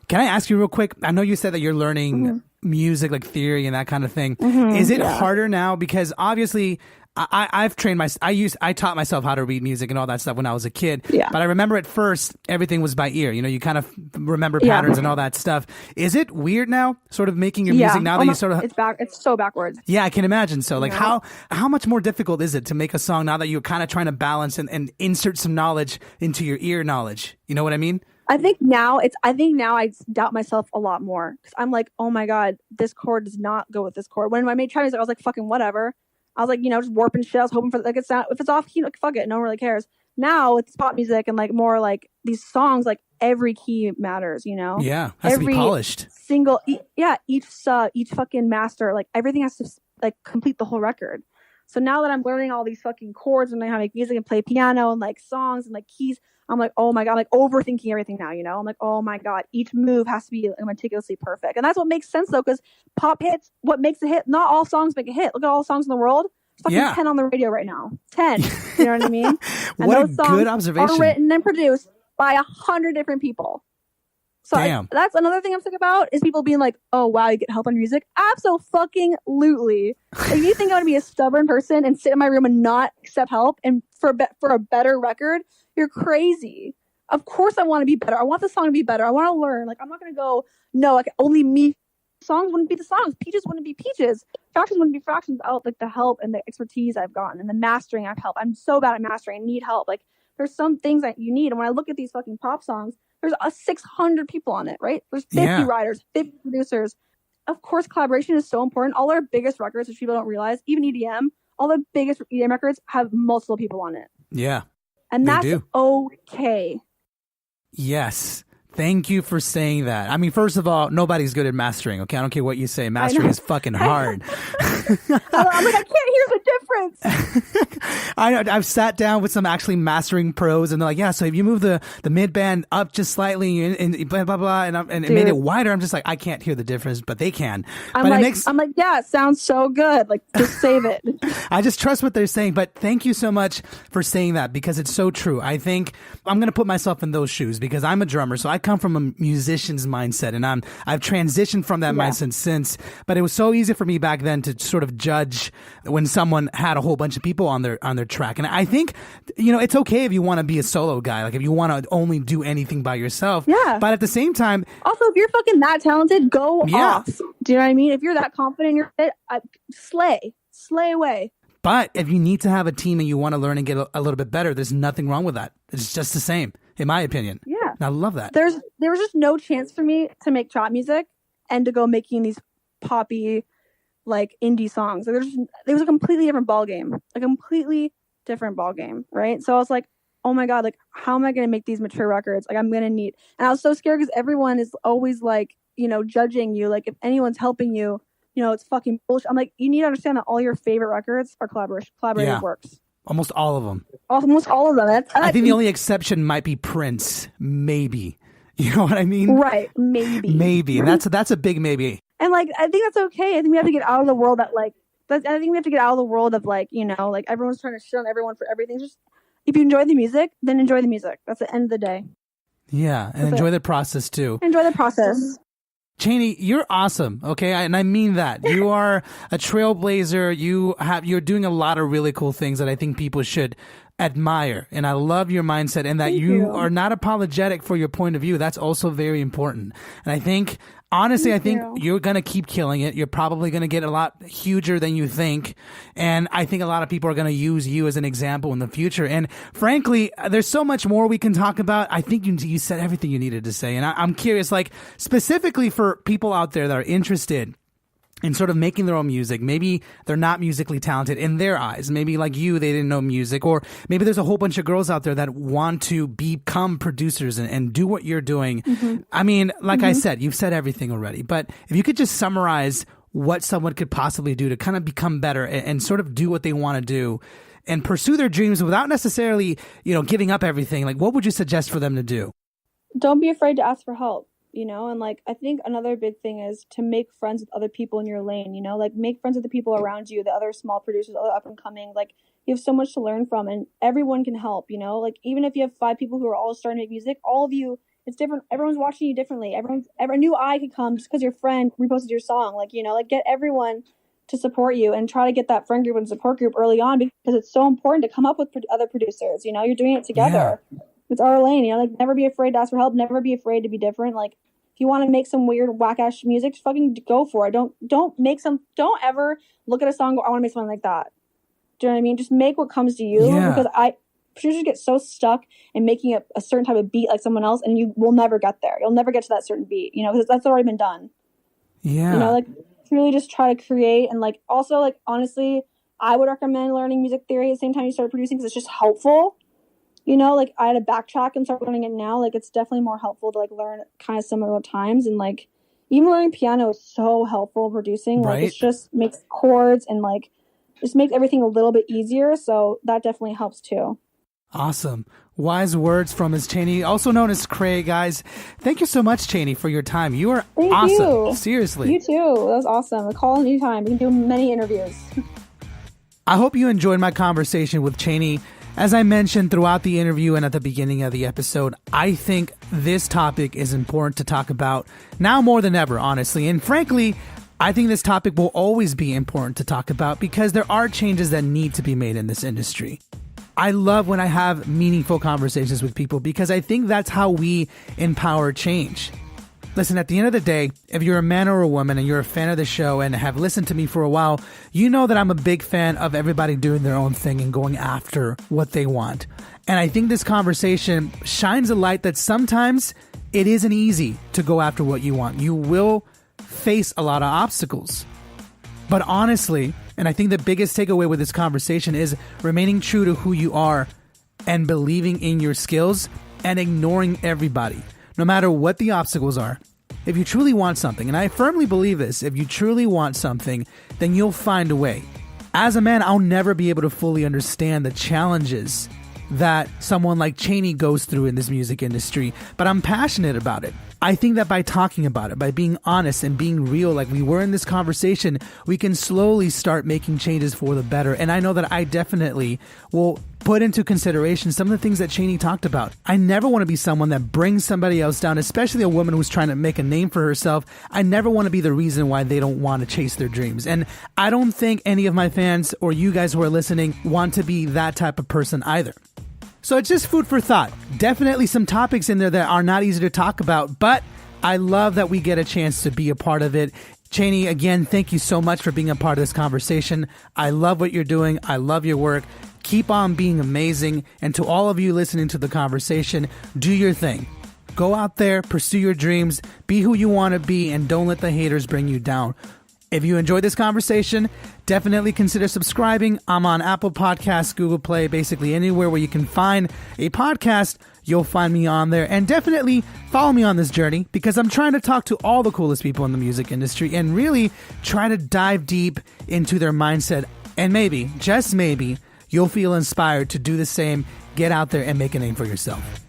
Can I ask you real quick? I know you said that you're learning music, like theory and that kind of thing. Is it harder now? Because obviously I've trained I taught myself how to read music and all that stuff when I was a kid. Yeah. But I remember at first everything was by ear. You know, you kind of remember patterns and all that stuff. Is it weird now, sort of making your music now that you sort of... It's so backwards. Yeah, I can imagine. So like how much more difficult is it to make a song now that you're kind of trying to balance and insert some knowledge into your ear knowledge? You know what I mean? I think now I doubt myself a lot more because I'm like, oh my God, this chord does not go with this chord. When I made Chinese, I was like, fucking whatever. I was like, you know, just warping shit. I was hoping for like it's not, if it's off key, like fuck it, no one really cares. Now it's pop music and like more like these songs, like every key matters, you know? Yeah, has to be polished. Each sub, each fucking master, like everything has to like complete the whole record. So now that I'm learning all these fucking chords and I how to make music and play piano and like songs and like keys, I'm like, oh my God, I'm like overthinking everything now, you know? I'm like, oh my God, each move has to be meticulously perfect. And that's what makes sense though, because pop hits, what makes a hit, not all songs make a hit. Look at all the songs in the world. There's fucking 10 on the radio right now. 10. You know what I mean? And what a good observation. Are written and produced by 100 different people. So that's another thing I'm sick about is people being like, oh, wow, you get help on your music? Absolutely. If you think I'm going to be a stubborn person and sit in my room and not accept help and for a better record, you're crazy. Of course I want to be better. I want the song to be better. I want to learn. Like, I'm not going to go, no, like only me. Songs wouldn't be the songs. Peaches wouldn't be peaches. Fractions wouldn't be fractions without like the help and the expertise I've gotten and the mastering I've helped. I'm so bad at mastering. I need help. Like, there's some things that you need. And when I look at these fucking pop songs, there's 600 people on it, right? There's 50 writers, 50 producers. Of course, collaboration is so important. All our biggest records, which people don't realize, even EDM, all the biggest EDM records have multiple people on it. Yeah. And that's okay. Yes. Thank you for saying that. I mean, first of all, nobody's good at mastering, okay? I don't care what you say. Mastering is fucking hard. I'm like, I can't hear the difference. I've sat down with some actually mastering pros, and they're like, yeah, so if you move the mid band up just slightly and blah, blah, blah, and it made it wider, I'm just like, I can't hear the difference, but they can. I'm like, yeah, it sounds so good. Like, just save it. I just trust what they're saying, but thank you so much for saying that because it's so true. I think I'm going to put myself in those shoes because I'm a drummer, so I come from a musician's mindset, and I've transitioned from that mindset since, but it was so easy for me back then to sort of judge when someone had a whole bunch of people on their track. And I think, you know, it's okay if you want to be a solo guy, like if you want to only do anything by yourself. Yeah. But at the same time, also, if you're fucking that talented, go off. Do you know what I mean? If you're that confident in your fit, slay away. But if you need to have a team and you want to learn and get a little bit better, there's nothing wrong with that. It's just the same, in my opinion. Yeah. And I love that. There was just no chance for me to make trap music and to go making these poppy, like indie songs. Like, it was a completely different ball game. Right? So I was like, oh my God, like, how am I going to make these mature records? Like, I'm going to need, and I was so scared because everyone is always like, you know, judging you. Like, if anyone's helping you, you know, it's fucking bullshit. I'm like, you need to understand that all your favorite records are collaborative works. Almost all of them. Almost all of them. I think the only exception might be Prince. Maybe. You know what I mean? Right. Maybe. Maybe. And that's a big maybe. And like, I think that's okay. I think we have to get out of the world that like, I think we have to get out of the world of like, you know, like everyone's trying to shit on everyone for everything. Just, if you enjoy the music, then enjoy the music. That's the end of the day. Yeah. And enjoy the process too. Enjoy the process. Cheney, you're awesome, okay? And I mean that. You are a trailblazer. You're doing a lot of really cool things that I think people should admire. And I love your mindset and that you are not apologetic for your point of view. That's also very important. And I think, honestly, I think you're going to keep killing it. You're probably going to get a lot huger than you think. And I think a lot of people are going to use you as an example in the future. And frankly, there's so much more we can talk about. I think you said everything you needed to say. And I'm curious, like, specifically for people out there that are interested in sort of making their own music. Maybe they're not musically talented in their eyes. Maybe like you, they didn't know music. Or maybe there's a whole bunch of girls out there that want to become producers and do what you're doing. Mm-hmm. I mean, like I said, you've said everything already. But if you could just summarize what someone could possibly do to kind of become better and sort of do what they want to do and pursue their dreams without necessarily, you know, giving up everything, like what would you suggest for them to do? Don't be afraid to ask for help. You know, and like, I think another big thing is to make friends with other people in your lane, you know, like make friends with the people around you, the other small producers, other up and coming, like you have so much to learn from and everyone can help, you know, like even if you have 5 people who are all starting to make music, all of you, it's different. Everyone's watching you differently. Every new eye could come just because your friend reposted your song. Like, you know, like get everyone to support you and try to get that friend group and support group early on because it's so important to come up with other producers, you know, you're doing it together. Yeah. It's our lane, you know, like never be afraid to ask for help, never be afraid to be different. Like if you want to make some weird whack-ass music, just fucking go for it. Don't ever look at a song and go, I want to make something like that. Do you know what I mean? Just make what comes to you because producers get so stuck in making a certain type of beat like someone else and you will never get there. You'll never get to that certain beat, you know, because that's already been done. Yeah. You know, like really just try to create and like also like honestly, I would recommend learning music theory at the same time you start producing because it's just helpful. like I had to backtrack and start learning it now. Like it's definitely more helpful to like learn kind of similar times, and like even learning piano is so helpful producing. Like it just makes chords and like just makes everything a little bit easier. So that definitely helps too. Awesome. Wise words from Ms. Cheney, also known as CRAY, guys. Thank you so much, Cheney, for your time. You are awesome. Seriously. You too. That was awesome. Call anytime. We can do many interviews. I hope you enjoyed my conversation with Cheney. As I mentioned throughout the interview and at the beginning of the episode, I think this topic is important to talk about now more than ever, honestly. And frankly, I think this topic will always be important to talk about because there are changes that need to be made in this industry. I love when I have meaningful conversations with people because I think that's how we empower change. Listen, at the end of the day, if you're a man or a woman and you're a fan of the show and have listened to me for a while, you know that I'm a big fan of everybody doing their own thing and going after what they want. And I think this conversation shines a light that sometimes it isn't easy to go after what you want. You will face a lot of obstacles. But honestly, and I think the biggest takeaway with this conversation is remaining true to who you are and believing in your skills and ignoring everybody, no matter what the obstacles are. If you truly want something, and I firmly believe this, if you truly want something, then you'll find a way. As a man, I'll never be able to fully understand the challenges that someone like Cheney goes through in this music industry, but I'm passionate about it. I think that by talking about it, by being honest and being real like we were in this conversation, we can slowly start making changes for the better. And I know that I definitely will put into consideration some of the things that Cheney talked about. I never want to be someone that brings somebody else down, especially a woman who's trying to make a name for herself. I never want to be the reason why they don't want to chase their dreams. And I don't think any of my fans or you guys who are listening want to be that type of person either. So it's just food for thought. Definitely some topics in there that are not easy to talk about, but I love that we get a chance to be a part of it. Cheney, again, thank you so much for being a part of this conversation. I love what you're doing. I love your work. Keep on being amazing. And to all of you listening to the conversation, do your thing. Go out there, pursue your dreams, be who you want to be, and don't let the haters bring you down. If you enjoyed this conversation, definitely consider subscribing. I'm on Apple Podcasts, Google Play, basically anywhere where you can find a podcast, you'll find me on there. And definitely follow me on this journey because I'm trying to talk to all the coolest people in the music industry and really try to dive deep into their mindset. And maybe, just maybe, you'll feel inspired to do the same, get out there and make a name for yourself.